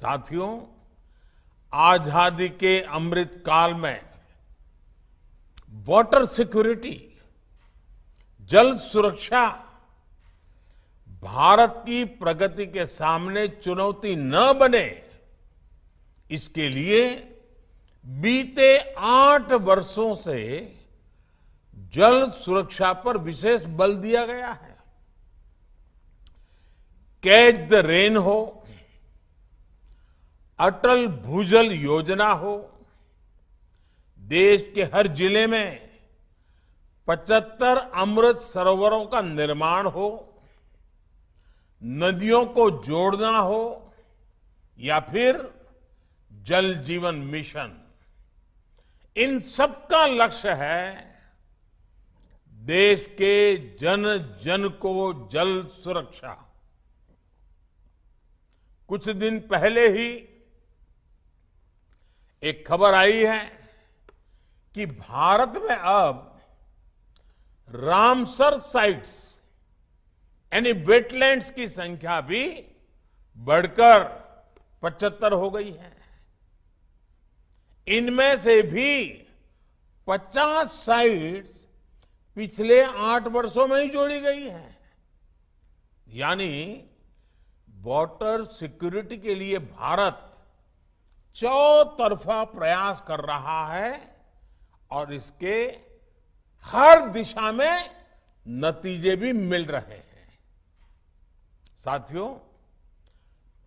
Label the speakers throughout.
Speaker 1: साथियों, आजादी के अमृत काल में वाटर सिक्योरिटी, जल सुरक्षा भारत की प्रगति के सामने चुनौती न बने, इसके लिए बीते 8 वर्षों से जल सुरक्षा पर विशेष बल दिया गया है। कैच द रेन हो, अटल भूजल योजना हो, देश के हर जिले में 75 अमृत सरोवरों का निर्माण हो, नदियों को जोड़ना हो, या फिर जल जीवन मिशन, इन सब का लक्ष्य है देश के जन जन को जल सुरक्षा। कुछ दिन पहले ही एक खबर आई है कि भारत में अब रामसर साइट्स यानी वेटलैंड्स की संख्या भी बढ़कर 75 हो गई है। इनमें से भी 50 साइट्स पिछले 8 वर्षों में ही जोड़ी गई है। यानी वाटर सिक्योरिटी के लिए भारत चौतरफा प्रयास कर रहा है और इसके हर दिशा में नतीजे भी मिल रहे हैं। साथियों,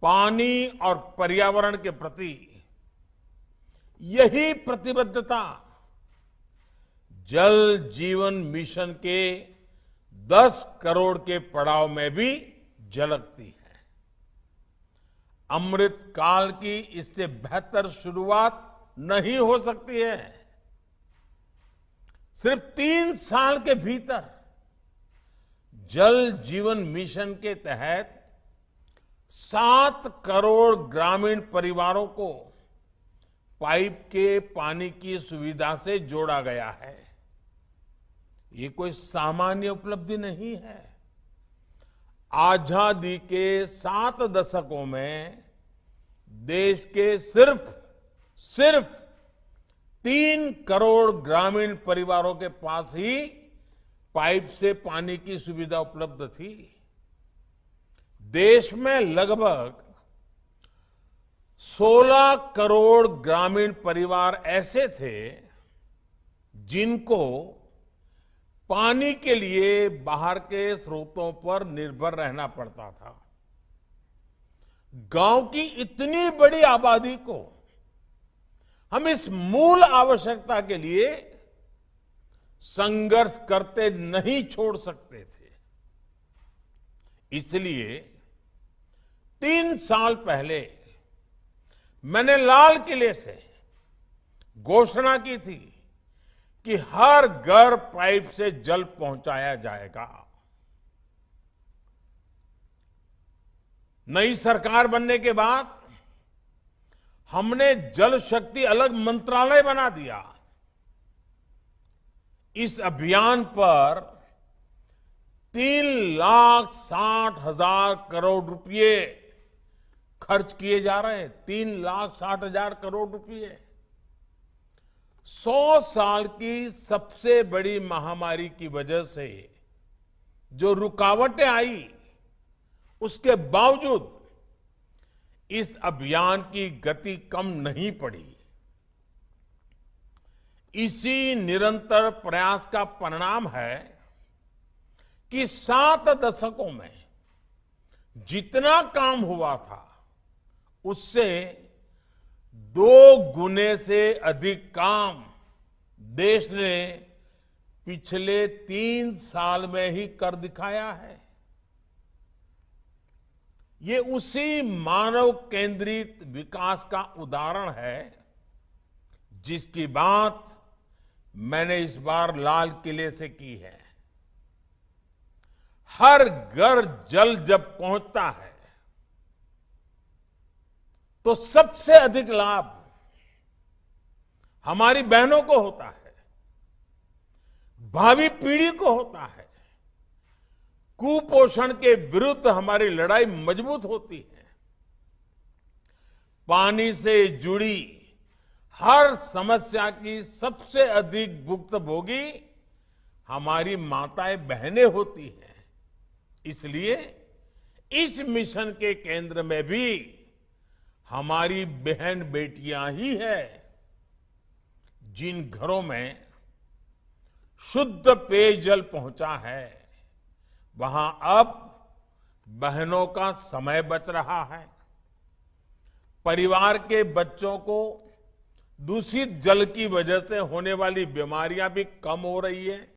Speaker 1: पानी और पर्यावरण के प्रति यही प्रतिबद्धता जल जीवन मिशन के 10 करोड़ के पड़ाव में भी झलकती है। अमृत काल की इससे बेहतर शुरुआत नहीं हो सकती है। सिर्फ 3 साल के भीतर जल जीवन मिशन के तहत 7 करोड़ ग्रामीण परिवारों को पाइप के पानी की सुविधा से जोड़ा गया है। ये कोई सामान्य उपलब्धि नहीं है। आजादी के 7 दशकों में देश के सिर्फ 3 करोड़ ग्रामीण परिवारों के पास ही पाइप से पानी की सुविधा उपलब्ध थी। देश में लगभग 16 करोड़ ग्रामीण परिवार ऐसे थे जिनको पानी के लिए बाहर के स्रोतों पर निर्भर रहना पड़ता था। गांव की इतनी बड़ी आबादी को हम इस मूल आवश्यकता के लिए संघर्ष करते नहीं छोड़ सकते थे। इसलिए 3 साल पहले मैंने लाल किले से घोषणा की थी कि हर घर पाइप से जल पहुंचाया जाएगा। नई सरकार बनने के बाद हमने जल शक्ति अलग मंत्रालय बना दिया। इस अभियान पर 3,60,000 करोड़ रुपए खर्च किए जा रहे हैं। 3,60,000 करोड़ रुपए 100 साल की सबसे बड़ी महामारी की वजह से जो रुकावटें आई, उसके बावजूद इस अभियान की गति कम नहीं पड़ी। इसी निरंतर प्रयास का परिणाम है कि 7 दशकों में जितना काम हुआ था उससे 2 गुने से अधिक काम देश ने पिछले 3 साल में ही कर दिखाया है। ये उसी मानव केंद्रित विकास का उदाहरण है जिसकी बात मैंने इस बार लाल किले से की है। हर घर जल जब पहुंचता है तो सबसे अधिक लाभ हमारी बहनों को होता है, भावी पीढ़ी को होता है। कुपोषण के विरुद्ध हमारी लड़ाई मजबूत होती है। पानी से जुड़ी हर समस्या की सबसे अधिक भुक्तभोगी हमारी माताएं बहनें होती हैं। इसलिए इस मिशन के केंद्र में भी हमारी बहन बेटियां ही है। जिन घरों में शुद्ध पेयजल पहुंचा है, वहां अब बहनों का समय बच रहा है। परिवार के बच्चों को दूषित जल की वजह से होने वाली बीमारियां भी कम हो रही है।